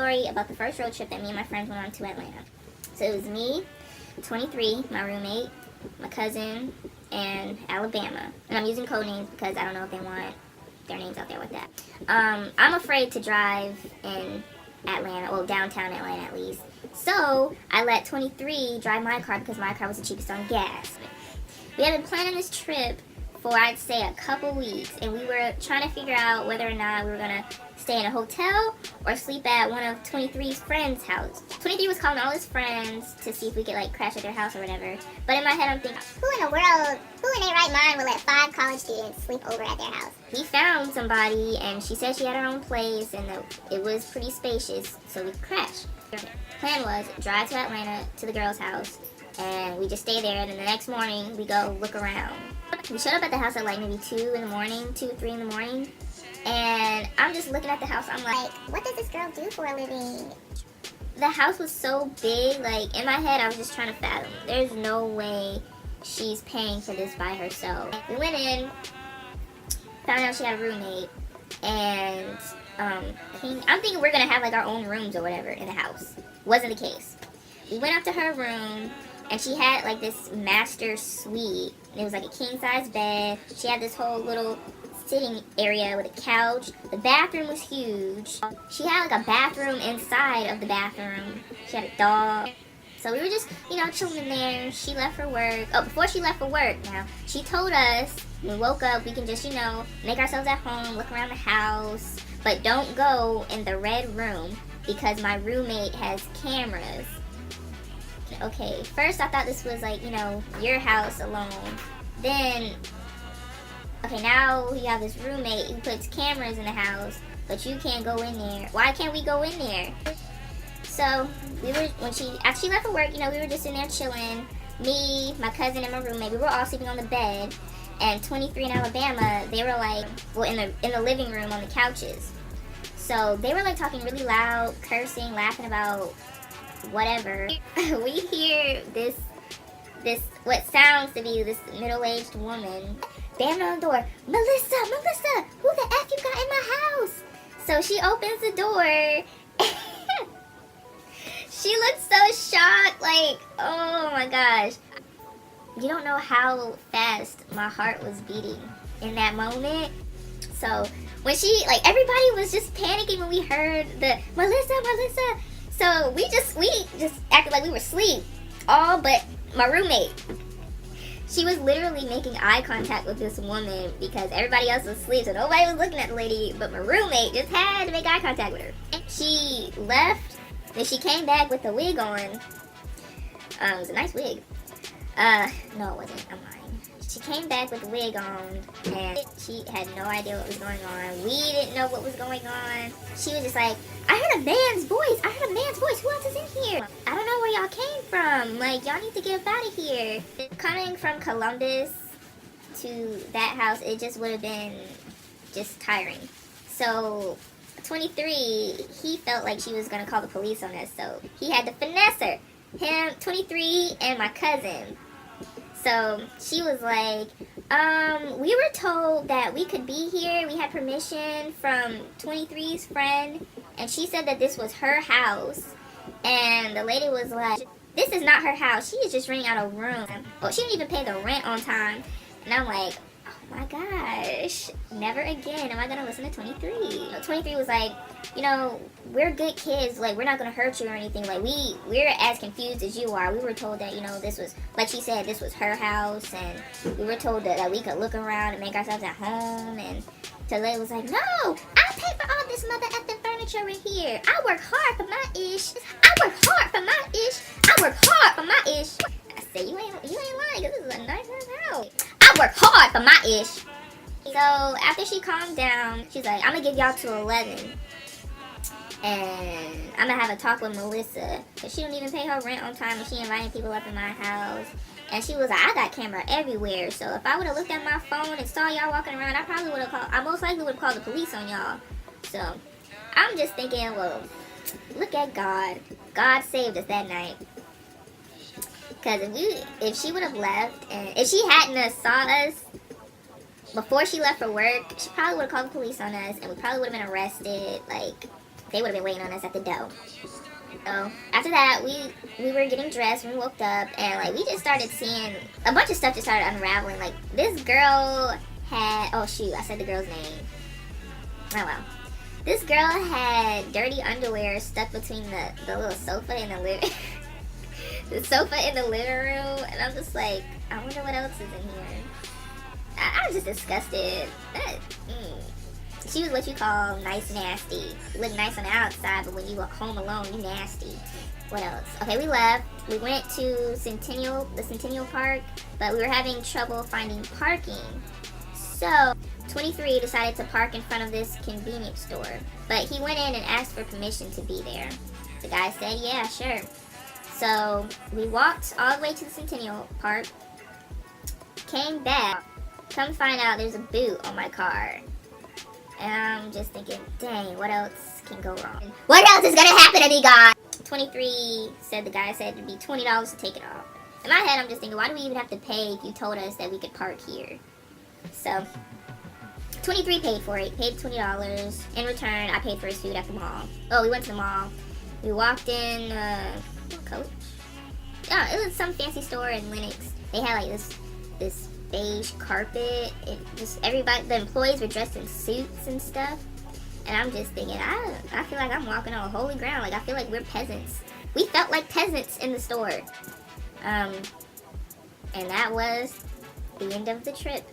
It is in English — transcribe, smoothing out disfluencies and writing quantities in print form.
story about the first road trip that me and my friends went on to Atlanta. So it was me, 23, my roommate, my cousin, and Alabama. And I'm using code names because I don't know if they want their names out there with that. I'm afraid to drive in Atlanta, well, downtown Atlanta at least. So I let 23 drive my car because my car was the cheapest on gas. We had been planning this trip for, I'd say, a couple weeks, and we were trying to figure out whether or not we were going to stay in a hotel or sleep at one of 23's friends' house. 23 was calling all his friends to see if we could, like, crash at their house or whatever. But in my head, I'm thinking, who in their right mind would let 5 college students sleep over at their house? We found somebody, and she said she had her own place, and it was pretty spacious, so we crashed. Plan was drive to Atlanta to the girl's house, and we just stay there, and then the next morning we go look around. We showed up at the house at like maybe 2 in the morning, 2, 3 in the morning, and I'm just looking at the house. I'm like, what does this girl do for a living? The house was so big, like in my head I was just trying to fathom. There's no way she's paying for this by herself. We went in, found out she had a roommate, and I'm thinking we're gonna have like our own rooms or whatever in the house. Wasn't the case. We went up to her room, and she had like this master suite. It was like a king-size bed. She had this whole little sitting area with a couch. The bathroom was huge. She had like a bathroom inside of the bathroom. She had a dog. So we were just, chilling in there. She left for work. Oh, before she left for work, now, she told us when we woke up, we can just, make ourselves at home, look around the house, but don't go in the red room because my roommate has cameras. Okay, first I thought this was like, your house alone. Then, okay, now you have this roommate who puts cameras in the house, but you can't go in there. Why can't we go in there? So, after she left for work, we were just in there chilling. Me, my cousin, and my roommate, we were all sleeping on the bed. And 23 in Alabama, they were like, in the living room on the couches. So, they were like talking really loud, cursing, laughing about whatever. We hear this what sounds to be this middle-aged woman banging on the door. Melissa, who the F you got in my house? So she opens the door. She looks so shocked, like, oh my gosh. You don't know how fast my heart was beating in that moment. So when everybody was just panicking when we heard the Melissa. So we just acted like we were asleep, all but my roommate. She was literally making eye contact with this woman because everybody else was asleep, so nobody was looking at the lady, but my roommate just had to make eye contact with her. She left, then she came back with a wig on. It was a nice wig. No it wasn't, I'm lying. She came back with a wig on, and she had no idea what was going on. We didn't know what was going on. She was just like, I heard a man's voice. Who else is in here? I don't know where y'all came from. Like, y'all need to get up out of here. Coming from Columbus to that house, it just would have been just tiring. So 23, he felt like she was going to call the police on us, so he had to finesse her. Him, 23, and my cousin. So she was like, we were told that we could be here. We had permission from 23's friend, and she said that this was her house. And the lady was like, this is not her house. She is just renting out a room. Well, she didn't even pay the rent on time. And I'm like, oh my gosh, never again am I going to listen to 23. 23 was like, we're good kids. Like, we're not going to hurt you or anything. Like, we're as confused as you are. We were told that, this was, like she said, this was her house. And we were told that we could look around and make ourselves at home. And so the lady was like, no, I pay for all this mother effing furniture in here. I work hard for my ish. I said, you ain't lying, because this is a nice house. I work hard for my ish. So after she calmed down, she's like, I'm gonna give y'all to 11. And I'm gonna have a talk with Melissa, because she don't even pay her rent on time, and she inviting people up in my house. And she was like, I got camera everywhere, so if I would have looked at my phone and saw y'all walking around, I most likely would have called the police on y'all. So I'm just thinking, well, look at God. God saved us that night. Because if she would have left, and if she hadn't saw us before she left for work, she probably would have called the police on us, and we probably would have been arrested, like, they would have been waiting on us at the door. So after that, we were getting dressed when we woke up, and like we just started seeing a bunch of stuff just started unraveling. Like this girl had, oh shoot, I said the girl's name. Oh well. This girl had dirty underwear stuck between the little sofa in the living the sofa in the living room, and I'm just like, I wonder what else is in here. I was just disgusted. She was what you call nice nasty. You look nice on the outside, but when you were home alone, you nasty. What else? Okay, we left. We went to the Centennial Park, but we were having trouble finding parking. So 23 decided to park in front of this convenience store, but he went in and asked for permission to be there. The guy said, yeah, sure. So we walked all the way to the Centennial Park, came back, come find out there's a boot on my car. And I'm just thinking, dang, what else can go wrong? What else is gonna happen to me, God? 23 said, the guy said it'd be $20 to take it off. In my head, I'm just thinking, why do we even have to pay if you told us that we could park here? So 23 paid for it, paid $20. In return, I paid for his food at the mall. Oh, we went to the mall. We walked in, Coach? Yeah, it was some fancy store in Lenox. They had like this beige carpet, and just everybody, the employees were dressed in suits and stuff. And I'm just thinking, I feel like I'm walking on holy ground. Like, I feel like we're peasants. We felt like peasants in the store. And that was the end of the trip.